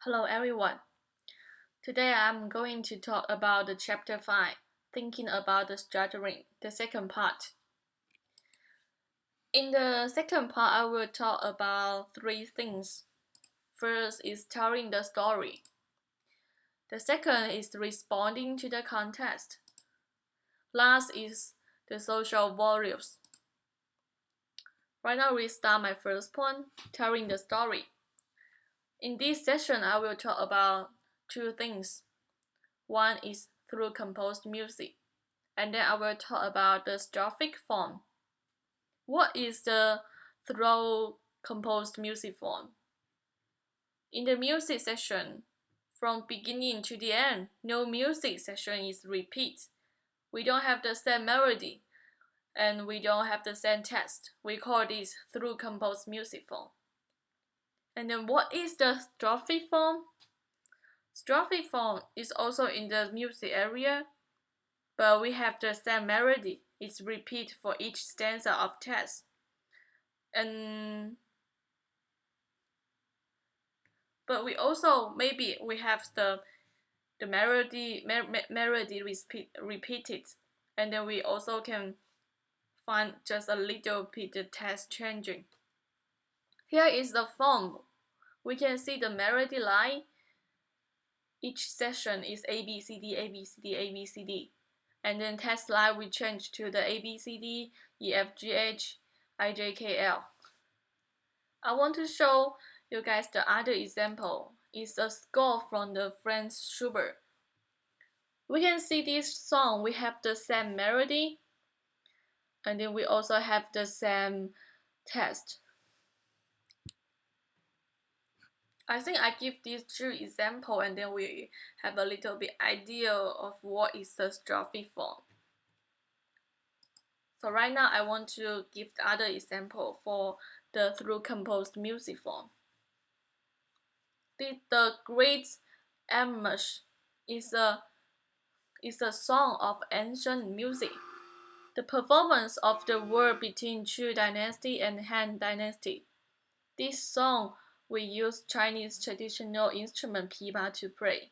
Hello everyone. Today I'm going to talk about the chapter 5, thinking about the stuttering, the second part. In the second part, I will talk about three things. First is telling the story. The second is responding to the context. Last is the social values. Right now we start my first point, telling the story. In this session, I will talk about two things. One is through composed music, and then I will talk about the strophic form. What is the through composed music form? In the music section, from beginning to the end, no music section is repeat. We don't have the same melody, and we don't have the same text. We call this through composed music form. And then what is the strophic form? Strophic form is also in the music area, but we have the same melody. It's repeat for each stanza of text. And but we also maybe we have the melody repeated, and then we also can find just a little bit the text changing. Here is the form. We can see the melody line. Each section is A B C D A B C D A B C D, and then text line we change to the A B C D E F G H I J K L. I want to show you guys the other example. It's a score from the Franz Schubert. We can see this song, we have the same melody, and then we also have the same text. I think I give these two examples, and then we have a little bit idea of what is the strophic form. So right now I want to give the other example for the through composed music form. The Great Amish is a song of ancient music. The performance of the war between Chu Dynasty and Han Dynasty. This song we use Chinese traditional instrument pipa to play.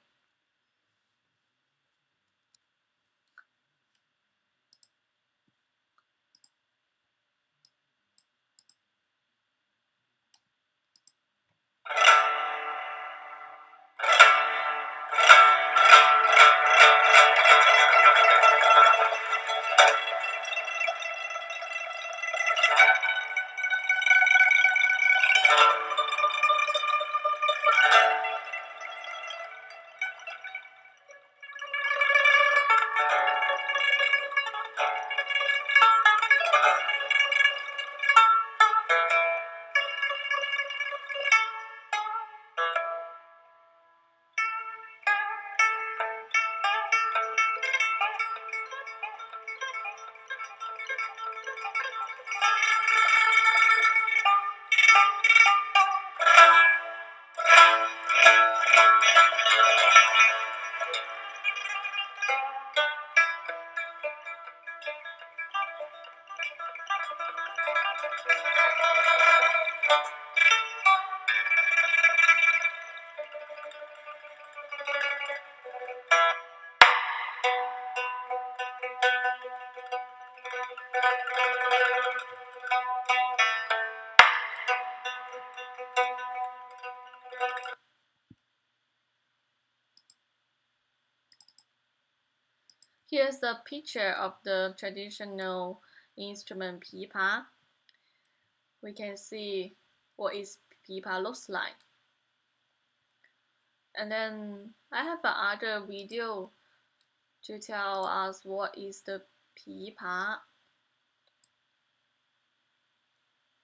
Here's a picture of the traditional instrument pipa. We can see what is pipa looks like. And then I have another video to tell us what is the pipa.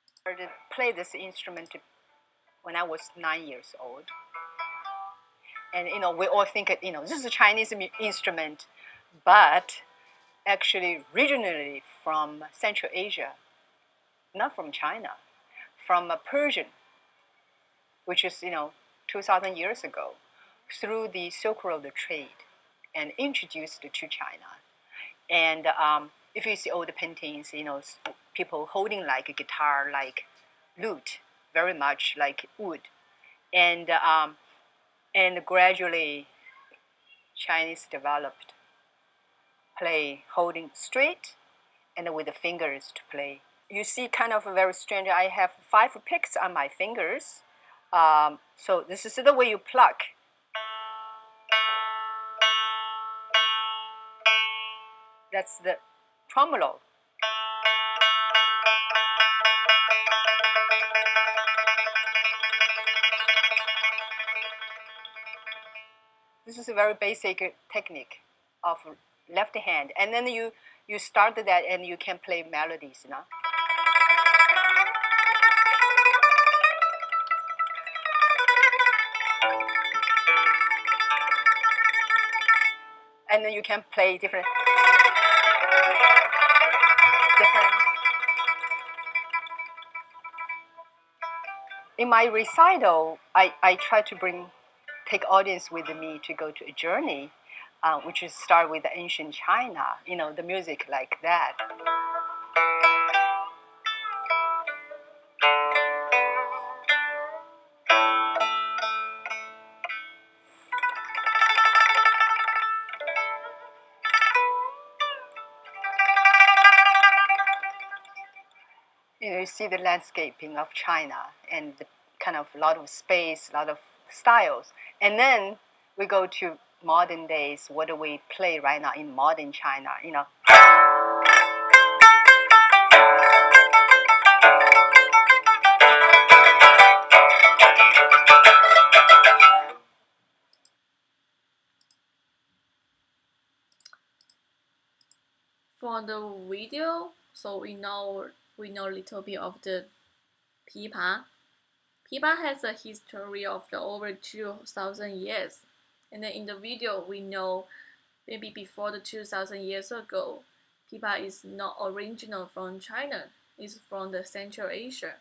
I started to play this instrument when I was 9 years old. And we all think this is a Chinese instrument, but actually originally from Central Asia, not from China, from Persian, which is 2,000 years ago, through the Silk Road trade, and introduced to China. And if you see old paintings, people holding like a guitar, like lute, very much like wood, and And gradually, Chinese developed play holding straight and with the fingers to play. You see kind of very strange. I have 5 picks on my fingers. So this is the way you pluck. That's the tremolo. This is a very basic technique of left hand. And then you start that and you can play melodies now. And then you can play different. In my recital, I try to take audience with me to go to a journey, which is start with ancient China, the music like that. You see the landscaping of China and the kind of a lot of space, a lot of styles. And then we go to modern days. What do we play right now in modern China? For the video, so we know a little bit of the pipa. Pipa has a history of over 2,000 years, and then in the video we know maybe before the 2,000 years ago, pipa is not original from China. It's from the Central Asia,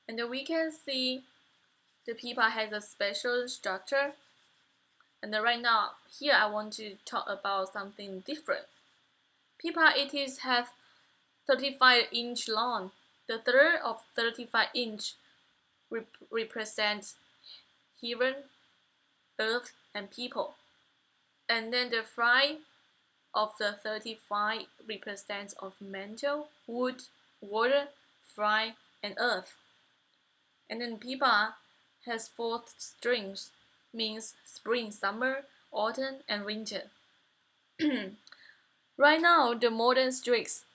and then we can see the pipa has a special structure. And then right now here I want to talk about something different. Pipa have 35-inch long. The third of 35-inch represents heaven, earth, and people. And then the fry of the 35 represents of metal, wood, water, fire, and earth. And then pipa has 4 strings, means spring, summer, autumn, and winter. Right now, the modern strings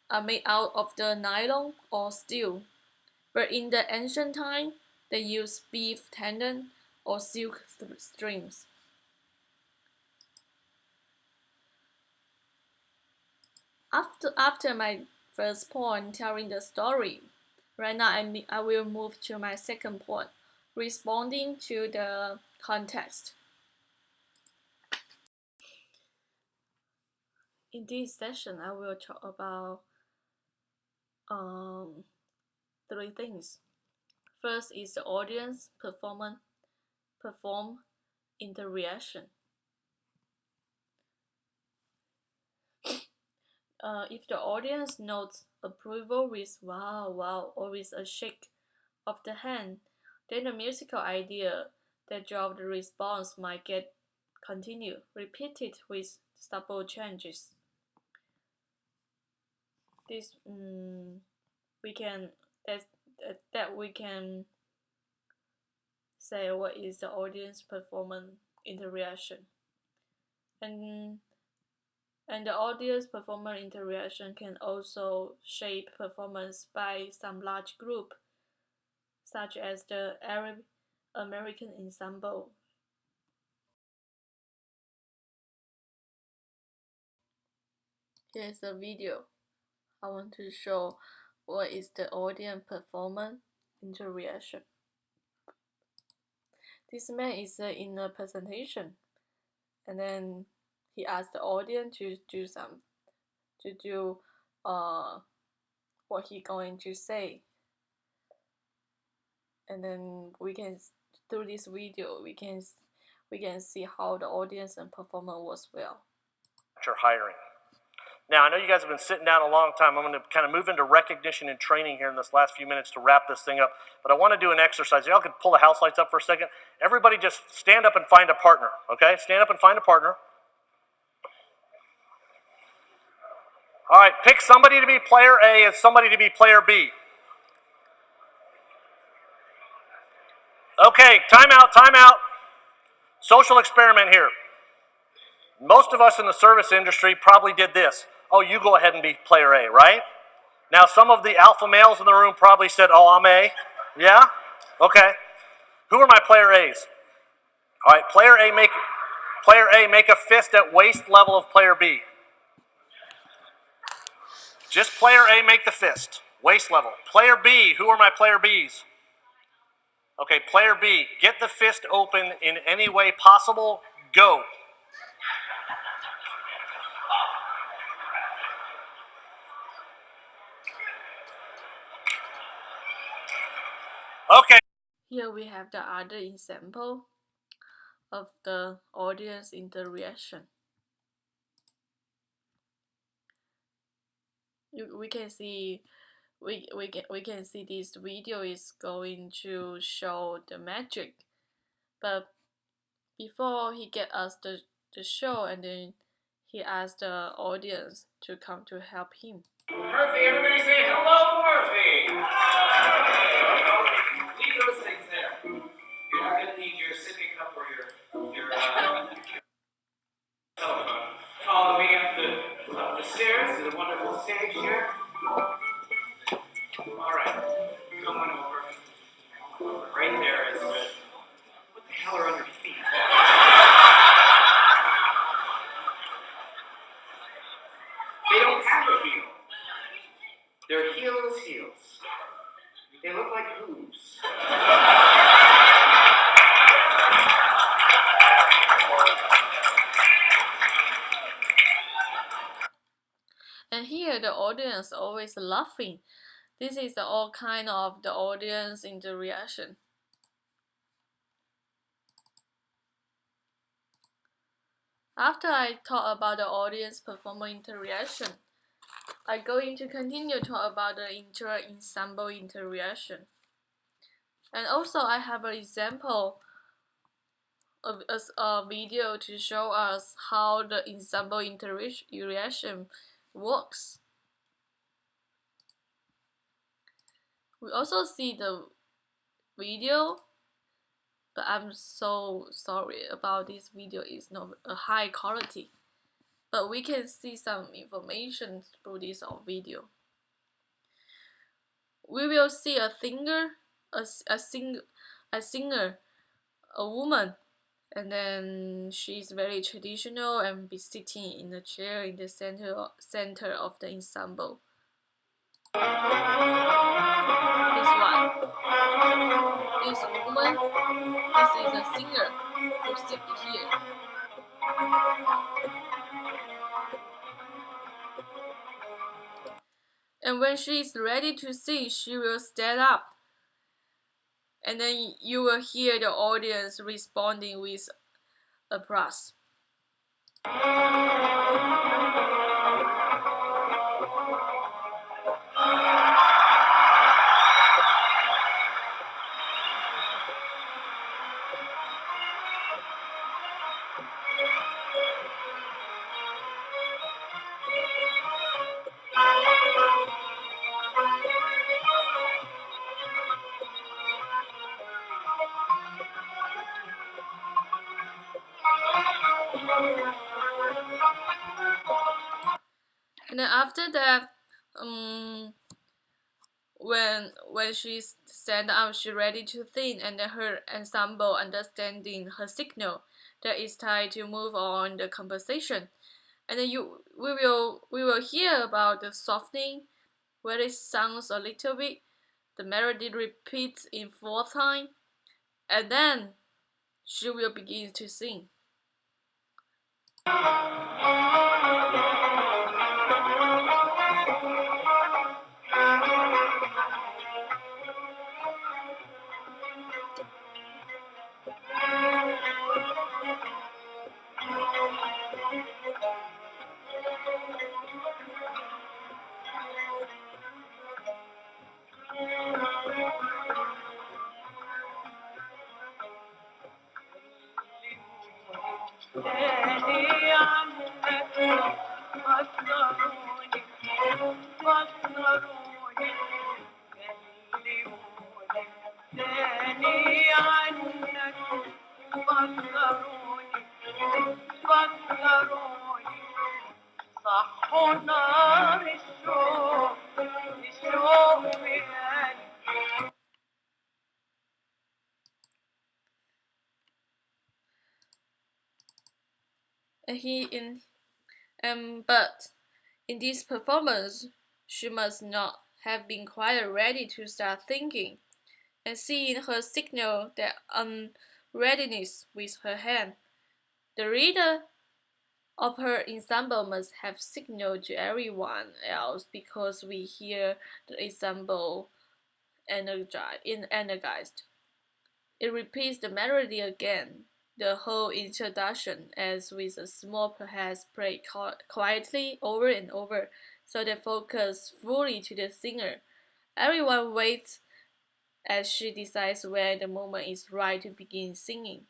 are made out of the nylon or steel, but in the ancient time, they used beef tendon or silk strings. After my first point telling the story, right now I will move to my second point, responding to the context. In this session, I will talk about 3 things. First is the audience perform interaction. If the audience notes approval with wow, wow, or with a shake of the hand, then the musical idea that drove the response might get continued, repeated with stable changes. This we can that we can say what is the audience performance interaction, and the audience performance interaction can also shape performance by some large group, such as the Arab American ensemble. Here's a video. I want to show what is the audience performance interaction. This man is in a presentation, and then he asked the audience to do what he going to say, and then we can through this video we can see how the audience and performance was well. Hiring. Now, I know you guys have been sitting down a long time. I'm going to kind of move into recognition and training here in this last few minutes to wrap this thing up. But I want to do an exercise. Y'all can pull the house lights up for a second. Everybody just stand up and find a partner, okay? Stand up and find a partner. All right, pick somebody to be player A and somebody to be player B. Okay, time out, time out. Social experiment here. Most of us in the service industry probably did this. Oh, you go ahead and be player A, right? Now, some of the alpha males in the room probably said, oh, I'm A. Yeah? Okay. Who are my player A's? All right, player A, make a fist at waist level of player B. Just player A, make the fist. Waist level. Player B, who are my player B's? Okay, player B, get the fist open in any way possible. Go. Okay. Here we have the other example of the audience interaction. We can see this video is going to show the magic, but before he get us the show, and then he asked the audience to come to help him. Murphy, everybody say hello, Murphy! Leave those things there. You're not going to need your sippy cup or your telephone. Follow me up the stairs to the wonderful stage here. All right, come on over. Right there is good. What the hell are under your feet? They don't have a heel. They're heelless heels. They look like hooves. And here the audience always laughing. This is all kind of the audience interaction. After I talk about the audience performer interaction, I'm going to continue to talk about the inter-ensemble interaction. And also I have an example of a video to show us how the ensemble interaction works. We also see the video, but I'm so sorry about this video is not a high quality. But we can see some information through this video. We will see a singer, a woman, and then she's very traditional and be sitting in a chair in the center of the ensemble. This one. This woman, this is a singer who sits here. And when she is ready to sing, she will stand up. And then you will hear the audience responding with applause. And then after that, when she stand up, she ready to sing, and then her ensemble understanding her signal that it's time to move on the composition. And then we will hear about the softening, where it sounds a little bit. The melody repeats in 4 times, and then she will begin to sing. تاني عنك فكروني فكروني كلموني تاني عنك فكروني فكروني صحوا نار الشوق الشوق في قلبي. But in this performance, she must not have been quite ready to start thinking, and seeing her signal that unreadiness with her hand. The reader of her ensemble must have signaled to everyone else because we hear the ensemble energized. It repeats the melody again, the whole introduction, as with a small perhaps played quietly over and over, so they focus fully to the singer. Everyone waits as she decides when the moment is right to begin singing.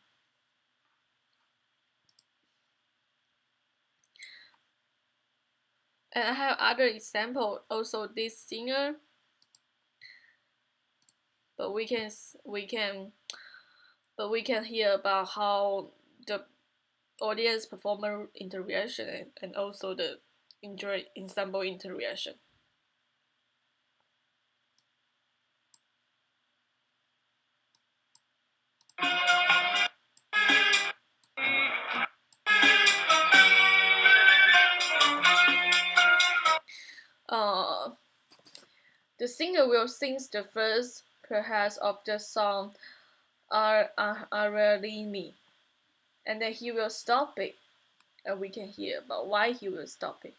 And I have other example. Also, this singer, but we can hear about how the audience performer interaction and also the enjoy ensemble interaction. Uh, the singer will sing the first perhaps of the song are me, and then he will stop it, and we can hear about why he will stop it.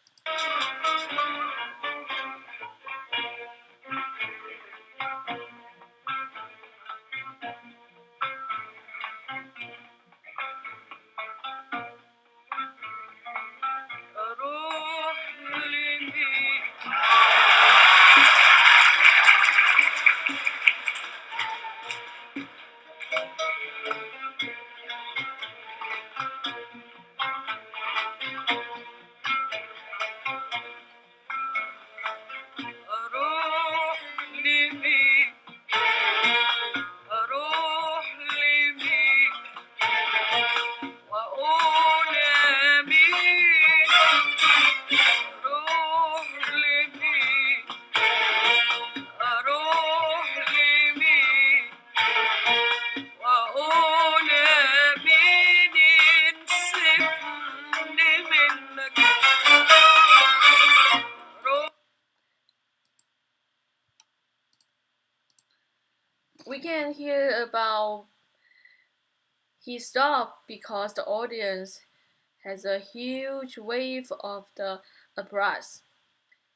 We can hear about he stopped because the audience has a huge wave of the applause.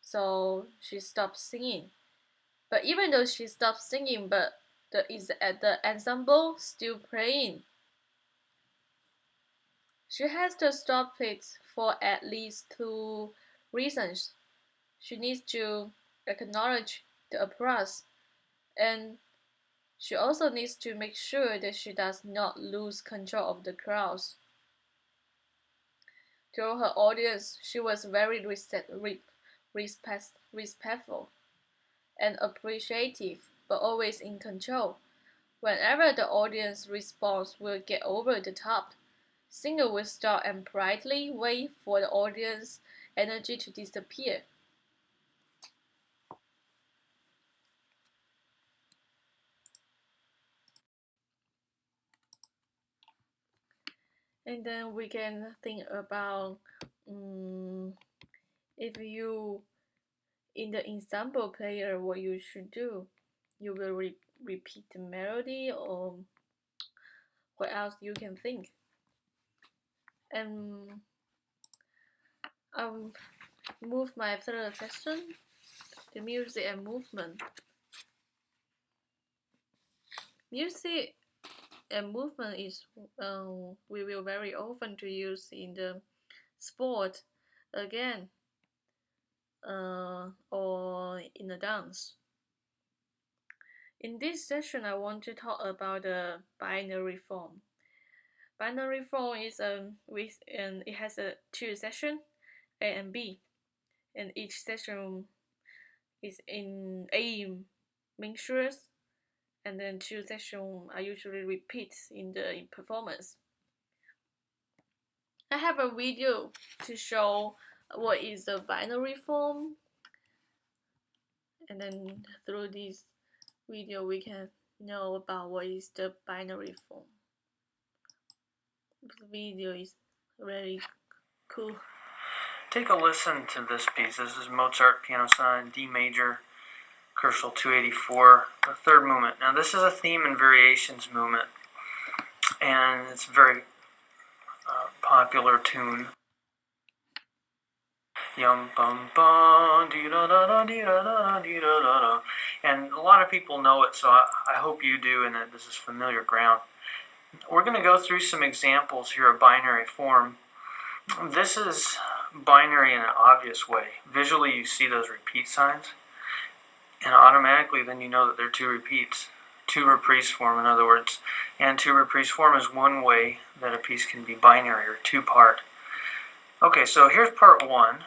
So she stopped singing. But even though she stopped singing, but the ensemble still playing. She has to stop it for at least two reasons. She needs to acknowledge the applause, and she also needs to make sure that she does not lose control of the crowds. To her audience, she was very respectful and appreciative, but always in control. Whenever the audience response will get over the top, singer will stop and politely wait for the audience energy to disappear. And then we can think about if you in the ensemble player what you should do. You will repeat the melody or what else you can think. And I'll move my third section, the music and movement. Music and movement is we will very often to use in the sport again or in the dance. In this session, I want to talk about the binary form. binary form is it has two sections, A and B, and each section is in A mixtures, and then two sections are usually repeats in the performance. I have a video to show what is the binary form, and then through this video we can know about what is the binary form. The video is really cool. Take a listen to this piece. This is Mozart Piano Sonata in D major, Kursal 284, the third movement. Now this is a theme and variations movement, and it's a very popular tune. Yum bum bum dee da da da dee da da dee da da da. And a lot of people know it, so I hope you do, and that this is familiar ground. We're going to go through some examples here of binary form. This is binary in an obvious way. Visually you see those repeat signs, and automatically then you know that they're two repeats. Two reprise form, in other words. And two reprise form is one way that a piece can be binary or two-part. Okay, so here's part one.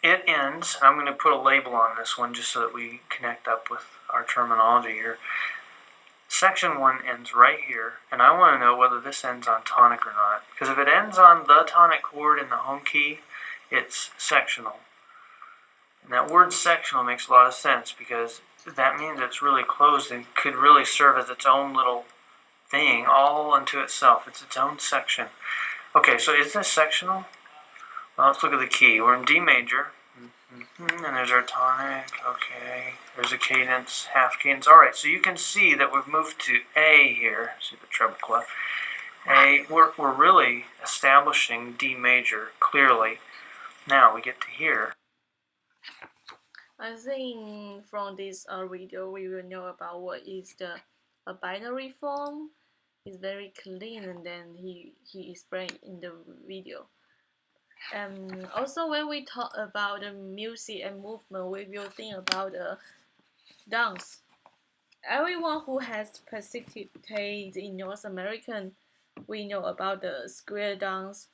It ends, I'm going to put a label on this one just so that we connect up with our terminology here. Section 1 ends right here, and I want to know whether this ends on tonic or not. Because if it ends on the tonic chord in the home key, it's sectional. And that word sectional makes a lot of sense because that means it's really closed and could really serve as its own little thing all unto itself. It's its own section. Okay, so is this sectional? Well, let's look at the key. We're in D major, and there's our tonic. Okay, there's a cadence, half cadence. All right, so you can see that we've moved to A here. See the treble clef. A. We're really establishing D major clearly. Now we get to here. I think from this video we will know about what is the binary form. It's very clean, and then he explained in the video. Also, when we talk about the music and movement, we will think about the dance. Everyone who has participated in North American, we know about the square dance.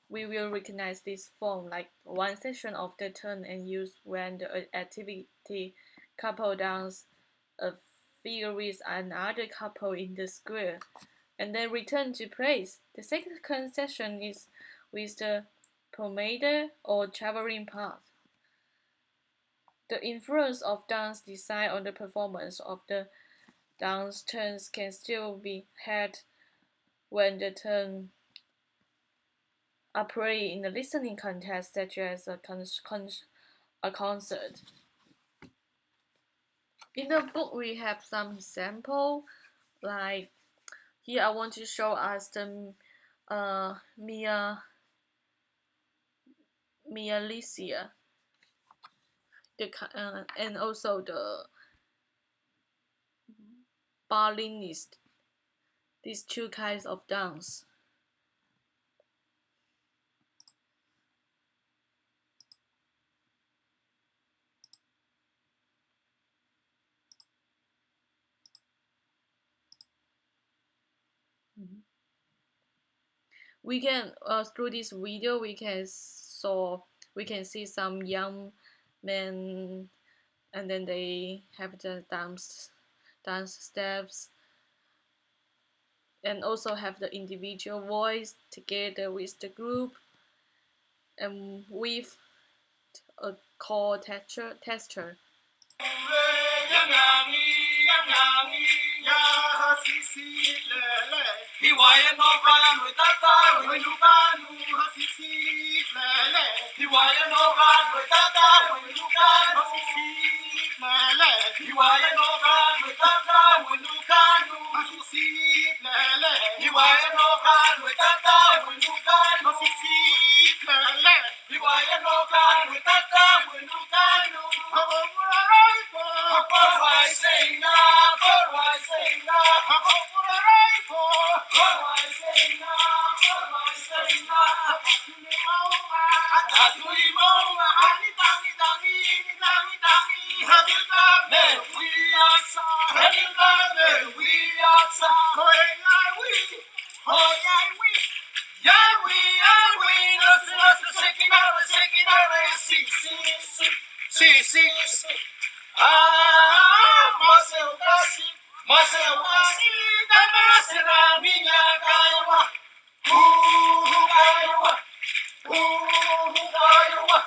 We will recognize this form like one section of the turn and use when the activity couple dance a figure with another couple in the square, and then return to place. The second section is with the promenade or traveling path. The influence of dance design on the performance of the dance turns can still be had when the turns are played in a listening contest, such as a concert. In the book, we have some example, like here I want to show us the Mia Licia, and also the ballinist. These two kinds of dance. We can through this video we can see some young men, and then they have the dance steps, and also have the individual voice together with the group, and with a chord texture. Mas eu casi, da será minha caiua. Caiua, caiua.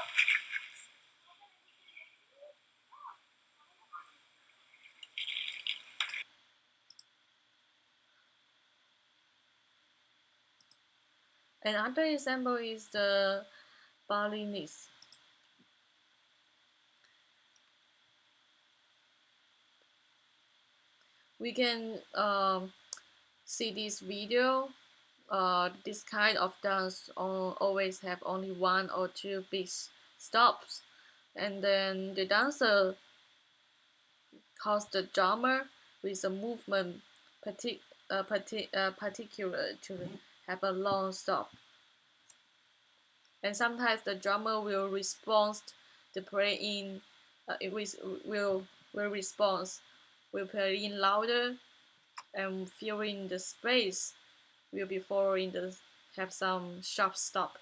Another example is the violinist. We can see this video. This kind of dance always have only one or two big stops, and then the dancer calls the drummer with a movement particular to have a long stop. And sometimes the drummer will respond the playing. It will respond. Will play in louder and filling the space. Will be following the have some sharp stop.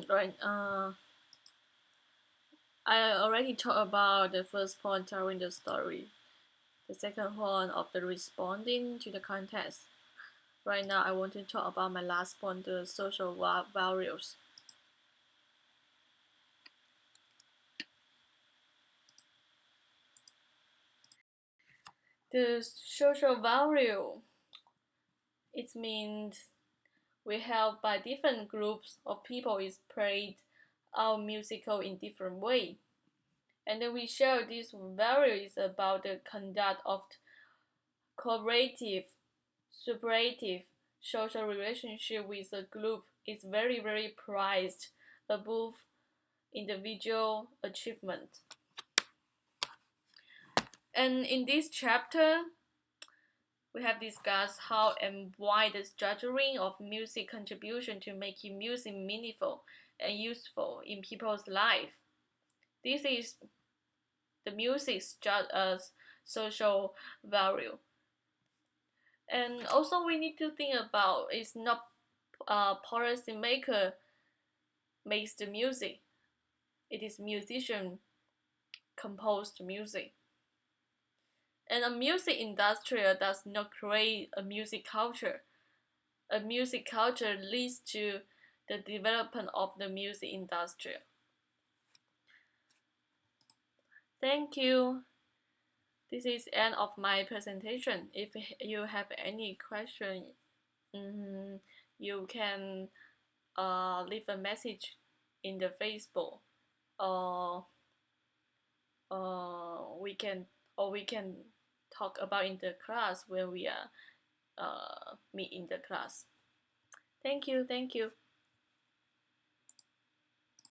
Right. I already talked about the first point telling the story. The second one of the responding to the context. Right now, I want to talk about my last point, the social values. The social value, it means we help by different groups of people is played our musical in different way. And then we share these values about the conduct of cooperative, superative social relationship with a group is very, very prized above individual achievement. And in this chapter, we have discussed how and why the structuring of music contribution to making music meaningful and useful in people's life. This is the music's social value. And also we need to think about it's not policy maker makes the music. It is musician composed music. And a music industry does not create a music culture. A music culture leads to the development of the music industry. Thank you. This is end of my presentation. If you have any question, you can leave a message in the Facebook, or we can talk about in the class when we are meet in the class. Thank you.